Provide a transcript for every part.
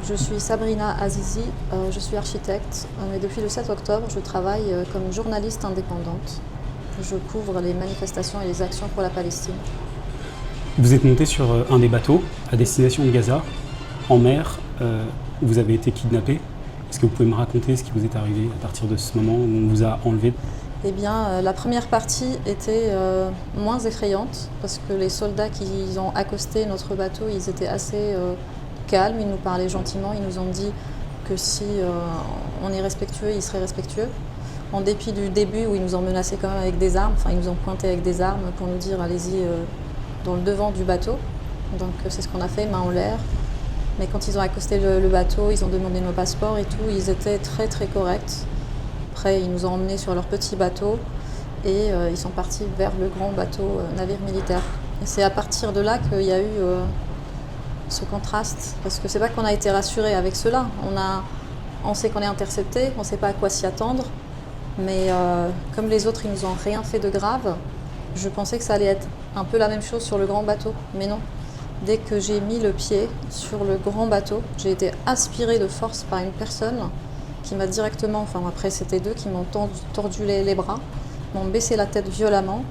Je suis Sabrina Azizi, je suis architecte et depuis le 7 octobre, je travaille comme journaliste indépendante. Je couvre les manifestations et les actions pour la Palestine. Vous êtes monté sur un des bateaux à destination de Gaza, en mer. Vous avez été kidnappé. Est-ce que vous pouvez me raconter ce qui vous est arrivé à partir de ce moment où on vous a enlevé? Eh bien, la première partie était moins effrayante parce que les soldats qui ont accosté notre bateau, ils étaient assez calmes, ils nous parlaient gentiment, ils nous ont dit que si on est respectueux, ils seraient respectueux. En dépit du début où ils nous ont menacés quand même avec des armes, enfin ils nous ont pointé avec des armes pour nous dire allez-y dans le devant du bateau. Donc c'est ce qu'on a fait, main en l'air. Mais quand ils ont accosté le bateau, ils ont demandé nos passeports et tout, ils étaient très très corrects. Après, ils nous ont emmenés sur leur petit bateau et ils sont partis vers le grand bateau navire militaire. Et c'est à partir de là qu'il y a eu ce contraste. Parce que c'est pas qu'on a été rassurés avec cela. On sait qu'on est intercepté, on ne sait pas à quoi s'y attendre. Mais comme les autres, ils nous ont rien fait de grave, je pensais que ça allait être un peu la même chose sur le grand bateau. Mais non. Dès que j'ai mis le pied sur le grand bateau, j'ai été aspirée de force par une personne qui m'a directement, enfin après c'était deux qui m'ont tordu les bras, m'ont baissé la tête violemment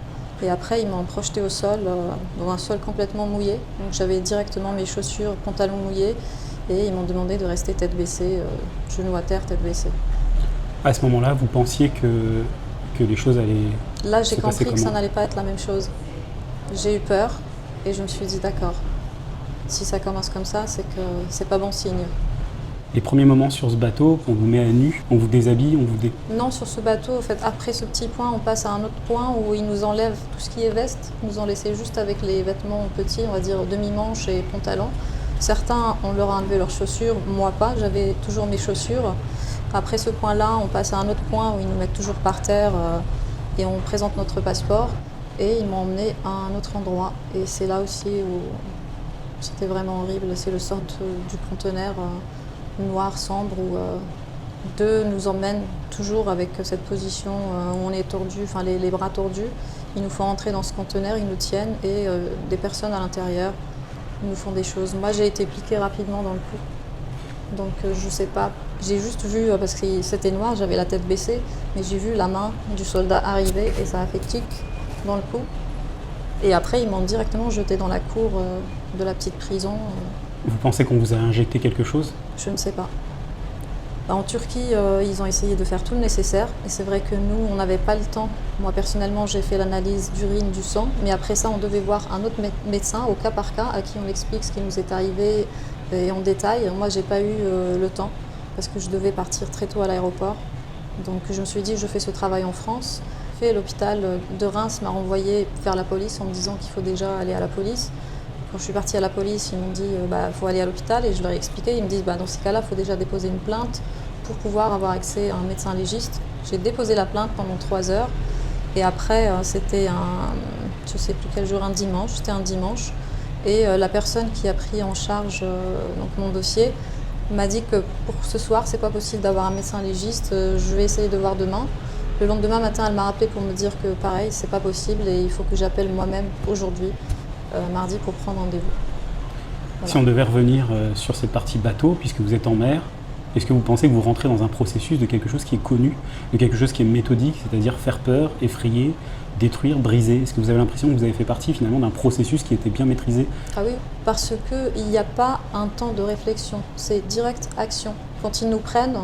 et après ils m'ont projeté au sol, dans un sol complètement mouillé. Donc j'avais directement mes chaussures, pantalons mouillés et ils m'ont demandé de rester tête baissée, genoux à terre, tête baissée. À ce moment-là, vous pensiez que les choses allaient Là j'ai se passer compris que ça comment? n'allait pas être la même chose. J'ai eu peur et je me suis dit d'accord, si ça commence comme ça, c'est que c'est pas bon signe. Les premiers moments sur ce bateau, on vous met à nu, on vous déshabille, Non, sur ce bateau, en fait, après ce petit point, on passe à un autre point où ils nous enlèvent tout ce qui est veste. Ils nous ont laissé juste avec les vêtements petits, on va dire demi-manches et pantalons. Certains, on leur a enlevé leurs chaussures, moi pas, j'avais toujours mes chaussures. Après ce point-là, on passe à un autre point où ils nous mettent toujours par terre et on présente notre passeport. Et ils m'ont emmené à un autre endroit. Et c'est là aussi où c'était vraiment horrible. C'est le sort du conteneur noir, sombre, où deux nous emmènent toujours avec cette position où on est tordu, enfin les bras tordus. Ils nous font entrer dans ce conteneur, ils nous tiennent et des personnes à l'intérieur nous font des choses. Moi, j'ai été piquée rapidement dans le cou. Donc je sais pas, j'ai juste vu, parce que c'était noir, j'avais la tête baissée, mais j'ai vu la main du soldat arriver et ça a fait tic dans le cou. Et après, ils m'ont directement jeté dans la cour de la petite prison. Vous pensez qu'on vous a injecté quelque chose? Je ne sais pas. En Turquie, ils ont essayé de faire tout le nécessaire. Et c'est vrai que nous, on n'avait pas le temps. Moi, personnellement, j'ai fait l'analyse d'urine, du sang. Mais après ça, on devait voir un autre médecin au cas par cas à qui on explique ce qui nous est arrivé et en détail. Moi, j'ai pas eu le temps parce que je devais partir très tôt à l'aéroport. Donc je me suis dit, je fais ce travail en France. L'hôpital de Reims m'a renvoyé vers la police en me disant qu'il faut déjà aller à la police. Quand je suis partie à la police, ils m'ont dit faut aller à l'hôpital et je leur ai expliqué. Ils me disent dans ces cas-là, il faut déjà déposer une plainte pour pouvoir avoir accès à un médecin légiste. J'ai déposé la plainte pendant 3 heures et après c'était je ne sais plus quel jour, un dimanche, c'était un dimanche. Et la personne qui a pris en charge donc mon dossier m'a dit que pour ce soir, c'est pas possible d'avoir un médecin légiste. Je vais essayer de voir demain. Le lendemain matin, elle m'a rappelé pour me dire que pareil, c'est pas possible et il faut que j'appelle moi-même aujourd'hui, mardi, pour prendre rendez-vous. Voilà. Si on devait revenir sur cette partie bateau, puisque vous êtes en mer, est-ce que vous pensez que vous rentrez dans un processus de quelque chose qui est connu, de quelque chose qui est méthodique, c'est-à-dire faire peur, effrayer, détruire, briser? Est-ce que vous avez l'impression que vous avez fait partie finalement d'un processus qui était bien maîtrisé? Ah oui, parce qu'il n'y a pas un temps de réflexion, c'est direct action. Quand ils nous prennent,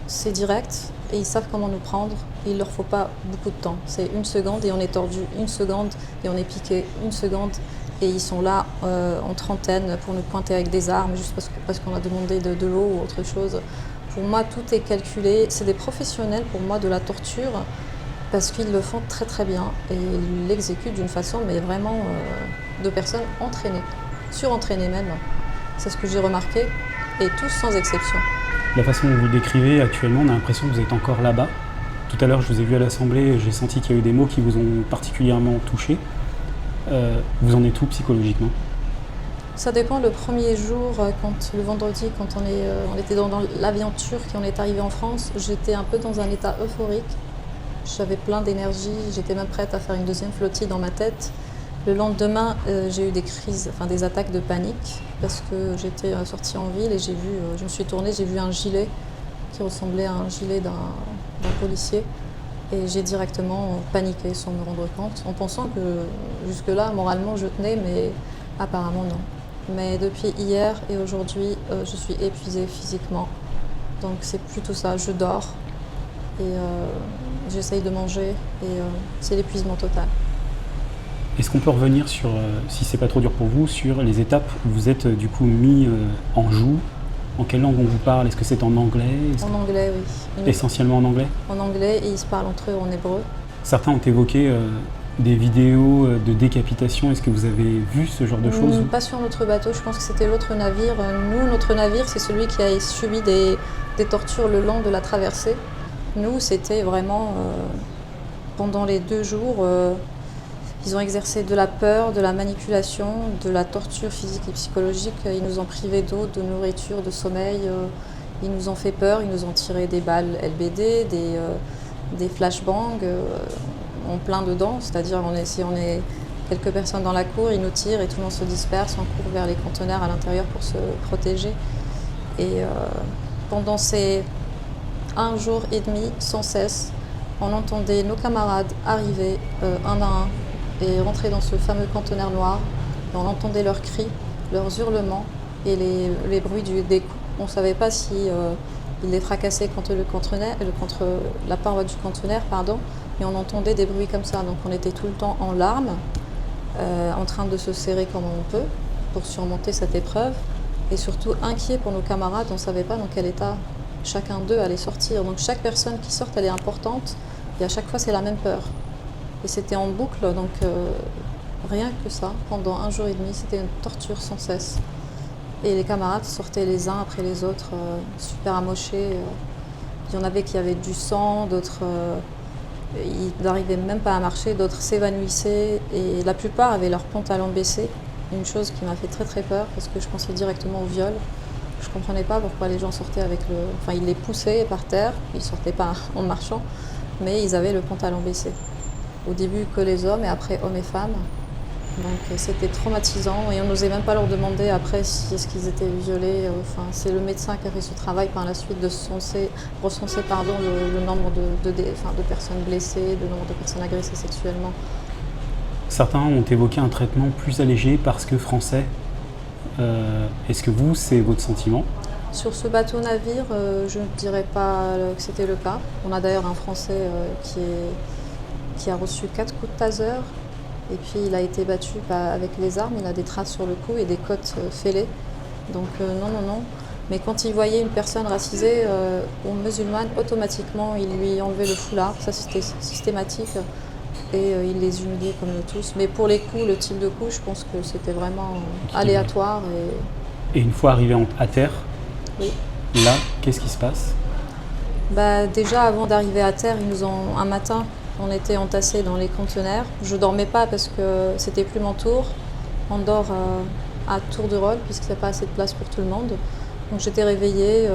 c'est direct et ils savent comment nous prendre. Il ne leur faut pas beaucoup de temps. C'est 1 seconde et on est tordu, 1 seconde et on est piqué, 1 seconde et ils sont là en trentaine pour nous pointer avec des armes juste parce qu'on a demandé de l'eau ou autre chose. Pour moi, tout est calculé. C'est des professionnels pour moi de la torture parce qu'ils le font très très bien et ils l'exécutent d'une façon mais vraiment de personnes entraînées, surentraînées même. C'est ce que j'ai remarqué et tous sans exception. La façon dont vous le décrivez actuellement, on a l'impression que vous êtes encore là-bas. Tout à l'heure, je vous ai vu à l'Assemblée, j'ai senti qu'il y a eu des mots qui vous ont particulièrement touché. Vous en êtes où psychologiquement? Ça dépend. Le premier jour, le vendredi, quand on était dans l'avion turc et on est arrivé en France, j'étais un peu dans un état euphorique. J'avais plein d'énergie, j'étais même prête à faire une deuxième flottille dans ma tête. Le lendemain, j'ai eu des crises, des attaques de panique. parce que j'étais sortie en ville et je me suis tournée, j'ai vu un gilet qui ressemblait à un gilet d'un policier. Et j'ai directement paniqué sans me rendre compte, en pensant que jusque-là, moralement, je tenais, mais apparemment non. Mais depuis hier et aujourd'hui, je suis épuisée physiquement. Donc c'est plutôt ça, je dors et j'essaye de manger et c'est l'épuisement total. Est-ce qu'on peut revenir sur, si c'est pas trop dur pour vous, sur les étapes où vous êtes du coup mis en joue? En quelle langue on vous parle? Est-ce que c'est en anglais? En anglais, oui. Essentiellement en anglais? En anglais, et ils se parlent entre eux en hébreu. Certains ont évoqué des vidéos de décapitation. Est-ce que vous avez vu ce genre de choses? Pas sur notre bateau, je pense que c'était l'autre navire. Nous, notre navire, c'est celui qui a subi des tortures le long de la traversée. Nous, c'était vraiment, pendant les 2 jours, ils ont exercé de la peur, de la manipulation, de la torture physique et psychologique. Ils nous ont privés d'eau, de nourriture, de sommeil. Ils nous ont fait peur, ils nous ont tiré des balles LBD, des flashbangs en plein dedans. C'est-à-dire, si on est quelques personnes dans la cour, ils nous tirent et tout le monde se disperse, on court vers les conteneurs à l'intérieur pour se protéger. Et pendant ces 1 jour et demi, sans cesse, on entendait nos camarades arriver un à un et rentrer dans ce fameux conteneur noir. Et on entendait leurs cris, leurs hurlements et les bruits des coups. On ne savait pas si ils les fracassaient contre la paroi du conteneur, mais on entendait des bruits comme ça. Donc on était tout le temps en larmes, en train de se serrer comme on peut pour surmonter cette épreuve, et surtout inquiets pour nos camarades. On ne savait pas dans quel état chacun d'eux allait sortir. Donc chaque personne qui sort, elle est importante, et à chaque fois c'est la même peur. Et c'était en boucle, donc rien que ça, pendant 1 jour et demi, c'était une torture sans cesse. Et les camarades sortaient les uns après les autres, super amochés. Il y en avait qui avaient du sang, d'autres ils n'arrivaient même pas à marcher, d'autres s'évanouissaient, et la plupart avaient leurs pantalons baissés. Une chose qui m'a fait très très peur, parce que je pensais directement au viol. Je ne comprenais pas pourquoi les gens sortaient Enfin, ils les poussaient par terre, ils ne sortaient pas en marchant, mais ils avaient le pantalon baissé. Au début que les hommes, et après hommes et femmes. Donc c'était traumatisant, et on n'osait même pas leur demander après est-ce qu'ils étaient violés. Enfin, c'est le médecin qui a fait ce travail par la suite de recenser le nombre de personnes blessées, le nombre de personnes agressées sexuellement. Certains ont évoqué un traitement plus allégé parce que français. Est-ce que vous, c'est votre sentiment? Sur ce bateau-navire, je ne dirais pas que c'était le cas. On a d'ailleurs un Français qui a reçu 4 coups de taser, et puis il a été battu avec les armes. Il a des traces sur le cou et des côtes fêlées. Donc non. Mais quand il voyait une personne racisée ou musulmane, automatiquement il lui enlevait le foulard. Ça, c'était systématique. Et il les humiliait comme nous tous. Mais pour les coups, le type de coup, je pense que c'était vraiment aléatoire. Et une fois arrivé à terre, oui. Là, qu'est-ce qui se passe? Déjà, avant d'arriver à terre, un matin, on était entassés dans les conteneurs. Je ne dormais pas parce que c'était plus mon tour. On dort à tour de rôle puisqu'il n'y a pas assez de place pour tout le monde. Donc j'étais réveillée,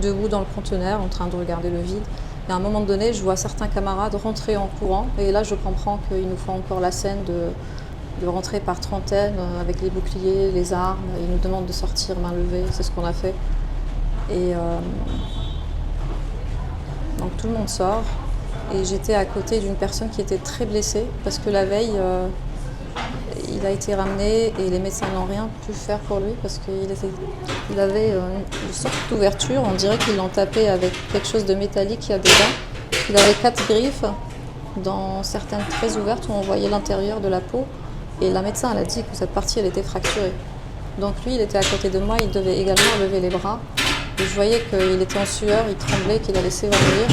debout dans le conteneur, en train de regarder le vide. Et à un moment donné, je vois certains camarades rentrer en courant. Et là, je comprends qu'ils nous font encore la scène de rentrer par trentaine avec les boucliers, les armes. Ils nous demandent de sortir main levée. C'est ce qu'on a fait. Et donc tout le monde sort. Et j'étais à côté d'une personne qui était très blessée parce que la veille, il a été ramené et les médecins n'ont rien pu faire pour lui parce qu'il avait une sorte d'ouverture. On dirait qu'ils l'ont tapé avec quelque chose de métallique qu'il y a dedans. Il avait 4 griffes, dans certaines très ouvertes où on voyait l'intérieur de la peau. Et la médecin elle a dit que cette partie elle était fracturée. Donc lui, il était à côté de moi, il devait également lever les bras. Et je voyais qu'il était en sueur, il tremblait, qu'il allait s'évanouir.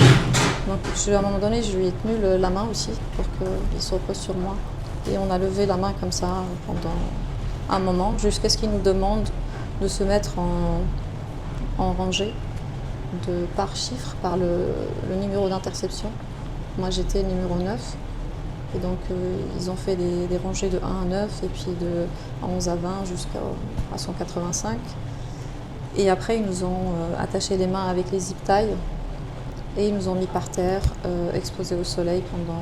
Donc à un moment donné, je lui ai tenu la main aussi pour qu'il se repose sur moi. Et on a levé la main comme ça pendant un moment, jusqu'à ce qu'il nous demande de se mettre en rangée par chiffre, par le numéro d'interception. Moi, j'étais numéro 9. Et donc, ils ont fait des rangées de 1 à 9 et puis de 11 à 20 jusqu'à 185. Et après, ils nous ont attaché les mains avec les zip ties et ils nous ont mis par terre, exposés au soleil pendant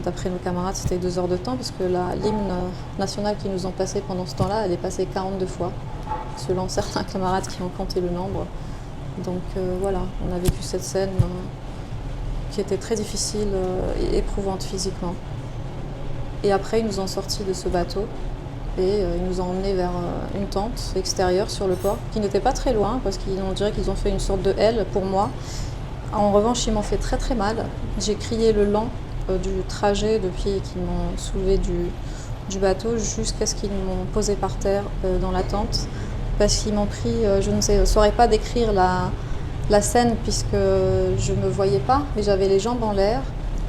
D'après nos camarades, c'était 2 heures de temps, parce que l'hymne national qu'ils nous ont passé pendant ce temps-là, elle est passée 42 fois, selon certains camarades qui ont compté le nombre. Donc voilà, on a vécu cette scène qui était très difficile et éprouvante physiquement. Et après, ils nous ont sortis de ce bateau et ils nous ont emmenés vers une tente extérieure sur le port, qui n'était pas très loin, parce qu'on dirait qu'ils ont fait une sorte de L pour moi. En revanche, ils m'ont fait très très mal. J'ai crié le long du trajet depuis qu'ils m'ont soulevé du bateau jusqu'à ce qu'ils m'ont posé par terre dans la tente, parce qu'ils m'ont pris, je ne saurais pas décrire la scène puisque je ne me voyais pas, mais j'avais les jambes en l'air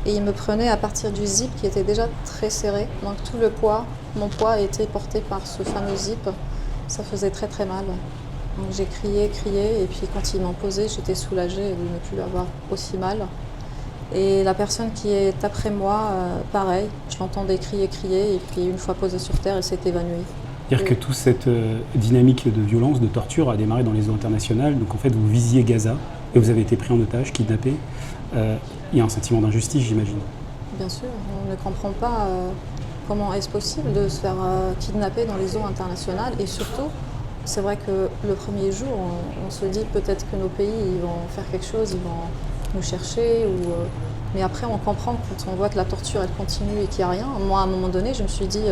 et ils me prenaient à partir du zip qui était déjà très serré. Donc tout le poids, mon poids a été porté par ce fameux zip. Ça faisait très très mal. Donc j'ai crié et puis quand ils m'ont posé, j'étais soulagée de ne plus avoir aussi mal. Et la personne qui est après moi, pareil, je l'entendais crier et puis une fois posée sur terre, elle s'est évanouie. C'est-à-dire que toute cette dynamique de violence, de torture a démarré dans les eaux internationales. Donc en fait, vous visiez Gaza et vous avez été pris en otage, kidnappé. Il y a un sentiment d'injustice, j'imagine. Bien sûr, on ne comprend pas comment est-ce possible de se faire kidnapper dans les eaux internationales. Et surtout, c'est vrai que le premier jour, on se dit peut-être que nos pays ils vont faire quelque chose, ils vont nous chercher. Mais après, on comprend quand on voit que la torture elle continue et qu'il n'y a rien. Moi, à un moment donné, je me suis dit...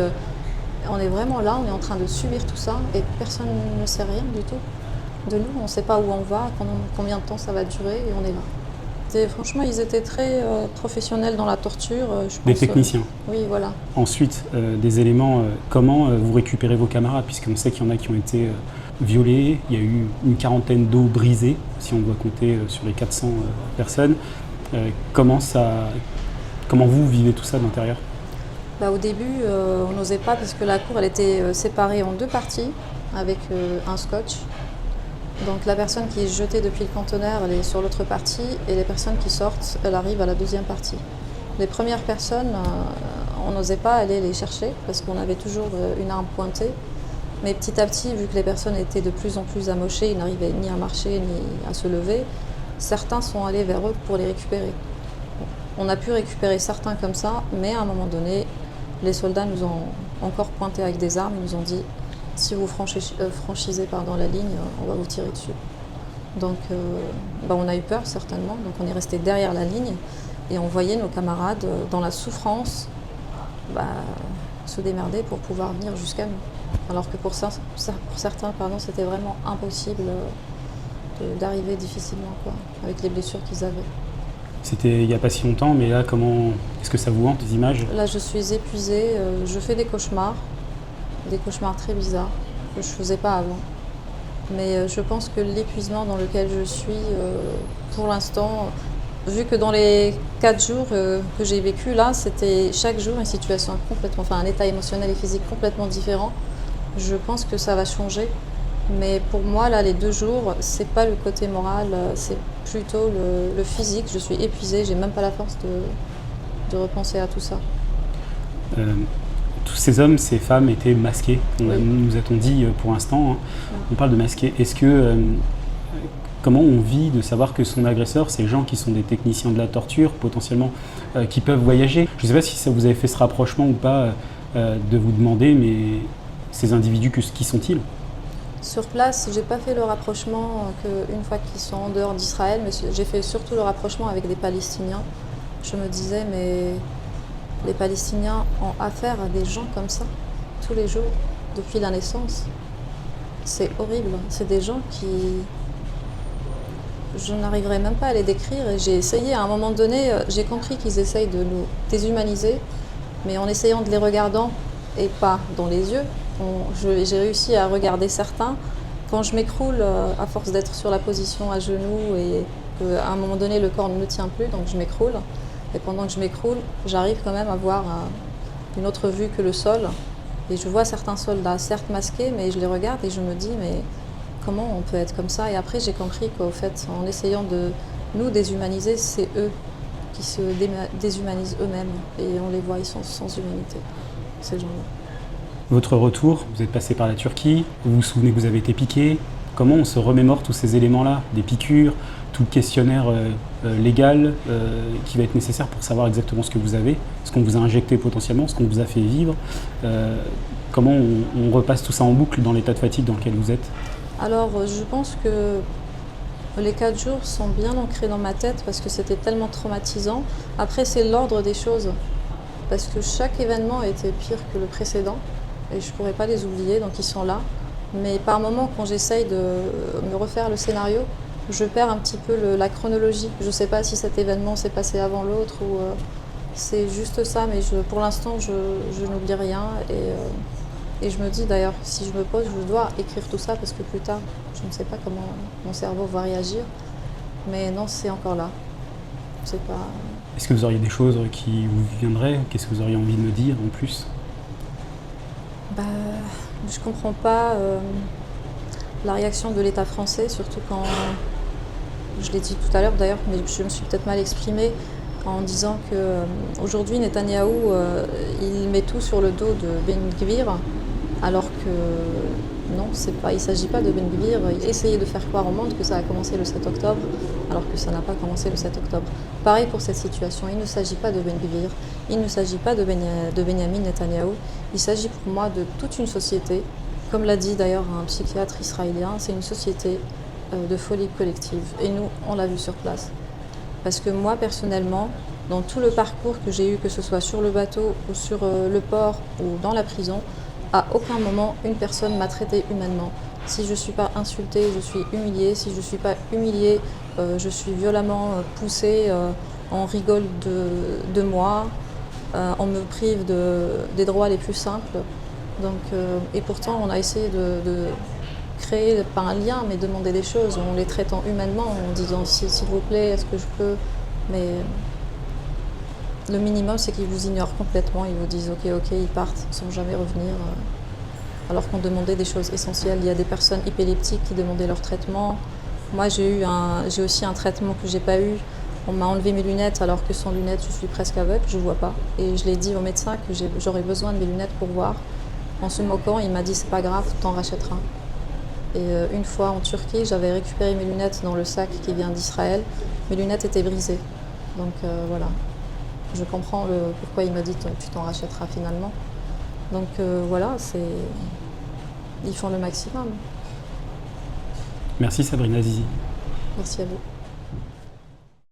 on est vraiment là, on est en train de subir tout ça et personne ne sait rien du tout de nous. On ne sait pas où on va, combien de temps ça va durer et on est là. Et franchement, ils étaient très professionnels dans la torture. Je pense, des techniciens. Oui, voilà. Ensuite, des éléments, comment vous récupérez vos camarades, puisqu'on sait qu'il y en a qui ont été violés, il y a eu une quarantaine d'eaux brisées, si on doit compter sur les 400 personnes. Comment vous vivez tout ça de l'intérieur ? Au début, on n'osait pas parce que la cour elle était séparée en 2 parties avec un scotch. Donc la personne qui est jetée depuis le conteneur, elle est sur l'autre partie et les personnes qui sortent, elles arrivent à la 2e partie. Les premières personnes, on n'osait pas aller les chercher parce qu'on avait toujours une arme pointée. Mais petit à petit, vu que les personnes étaient de plus en plus amochées, ils n'arrivaient ni à marcher ni à se lever, certains sont allés vers eux pour les récupérer. On a pu récupérer certains comme ça, mais à un moment donné, les soldats nous ont encore pointé avec des armes, ils nous ont dit « si vous franchissez la ligne, on va vous tirer dessus ». Donc on a eu peur certainement, donc on est resté derrière la ligne et on voyait nos camarades dans la souffrance se démerder pour pouvoir venir jusqu'à nous. Alors que pour certains, c'était vraiment impossible d'arriver difficilement, avec les blessures qu'ils avaient. C'était il n'y a pas si longtemps, mais là, est-ce que ça vous hante, des images ? Là, je suis épuisée, je fais des cauchemars très bizarres que je ne faisais pas avant. Mais je pense que l'épuisement dans lequel je suis, pour l'instant, vu que dans les 4 jours que j'ai vécu là, c'était chaque jour une situation un état émotionnel et physique complètement différent, je pense que ça va changer. Mais pour moi, là, les 2 jours, c'est pas le côté moral, c'est plutôt le physique. Je suis épuisée, j'ai même pas la force de repenser à tout ça. Tous ces hommes, ces femmes étaient masqués, nous a-t-on dit pour l'instant. On parle de masqués. Comment on vit de savoir que son agresseur, c'est des gens qui sont des techniciens de la torture, potentiellement, qui peuvent voyager ? Je ne sais pas si ça vous avait fait ce rapprochement ou pas, de vous demander, mais ces individus, qui sont-ils ? Sur place, j'ai pas fait le rapprochement qu'une fois qu'ils sont en dehors d'Israël, mais j'ai fait surtout le rapprochement avec des Palestiniens. Je me disais, mais les Palestiniens ont affaire à des gens comme ça, tous les jours, depuis la naissance. C'est horrible. C'est des gens qui... Je n'arriverai même pas à les décrire. Et j'ai essayé, à un moment donné, j'ai compris qu'ils essayent de nous déshumaniser, mais en essayant de les regarder et pas dans les yeux. J'ai réussi à regarder certains. Quand je m'écroule, à force d'être sur la position à genoux et qu'à un moment donné le corps ne me tient plus, donc je m'écroule. Et pendant que je m'écroule, j'arrive quand même à voir une autre vue que le sol. Et je vois certains soldats, certes masqués, mais je les regarde et je me dis, mais comment on peut être comme ça ? Et après j'ai compris qu'au fait, en essayant de nous déshumaniser, c'est eux qui se déshumanisent eux-mêmes. Et on les voit, ils sont sans humanité, ces gens-là. Votre retour, vous êtes passé par la Turquie, vous vous souvenez que vous avez été piqué, Comment on se remémore tous ces éléments-là, des piqûres, tout le questionnaire légal qui va être nécessaire pour savoir exactement ce que vous avez, ce qu'on vous a injecté potentiellement, ce qu'on vous a fait vivre. Comment on repasse tout ça en boucle dans l'état de fatigue dans lequel vous êtes? Alors, je pense que les 4 jours sont bien ancrés dans ma tête parce que c'était tellement traumatisant. Après, c'est l'ordre des choses. Parce que chaque événement était pire que le précédent. Et je ne pourrais pas les oublier, donc ils sont là. Mais par moments, quand j'essaye de me refaire le scénario, je perds un petit peu la chronologie. Je ne sais pas si cet événement s'est passé avant l'autre ou c'est juste ça. Mais pour l'instant, je n'oublie rien. Et je me dis d'ailleurs, si je me pose, je dois écrire tout ça parce que plus tard, je ne sais pas comment mon cerveau va réagir. Mais non, c'est encore là. C'est pas... Est-ce que vous auriez des choses qui vous viendraient? Qu'est-ce que vous auriez envie de me dire en plus? Bah, je comprends pas la réaction de l'État français, surtout quand, je l'ai dit tout à l'heure d'ailleurs, mais je me suis peut-être mal exprimée en disant qu'aujourd'hui Netanyahou, il met tout sur le dos de Ben Gvir, alors que non, il ne s'agit pas de Ben Gvir. Il essayait de faire croire au monde que ça a commencé le 7 octobre, alors que ça n'a pas commencé le 7 octobre. Pareil pour cette situation, il ne s'agit pas de Ben Gvir, il ne s'agit pas de Benyamin Netanyahou, il s'agit pour moi de toute une société. Comme l'a dit d'ailleurs un psychiatre israélien, c'est une société de folie collective. Et nous, on l'a vu sur place. Parce que moi, personnellement, dans tout le parcours que j'ai eu, que ce soit sur le bateau ou sur le port ou dans la prison, à aucun moment, une personne m'a traité humainement. Si je ne suis pas insultée, je suis humiliée. Si je ne suis pas humiliée, je suis violemment poussée. On rigole de moi. On me prive des droits les plus simples. Donc, et pourtant, on a essayé de créer, pas un lien, mais demander des choses en les traitant humainement, en disant s'il vous plaît, est-ce que je peux. Mais le minimum, c'est qu'ils vous ignorent complètement. Ils vous disent ok, ils partent sans jamais revenir. Alors qu'on demandait des choses essentielles. Il y a des personnes épileptiques qui demandaient leur traitement. Moi, j'ai aussi un traitement que j'ai pas eu. On m'a enlevé mes lunettes alors que sans lunettes, je suis presque aveugle, je vois pas. Et je l'ai dit au médecin que j'aurais besoin de mes lunettes pour voir. En se moquant, il m'a dit c'est pas grave, t'en rachèteras. Et une fois en Turquie, j'avais récupéré mes lunettes dans le sac qui vient d'Israël. Mes lunettes étaient brisées. Donc voilà. Je comprends pourquoi il m'a dit tu t'en rachèteras finalement. Donc voilà, ils font le maximum. Merci Sabrina Zizi. Merci à vous.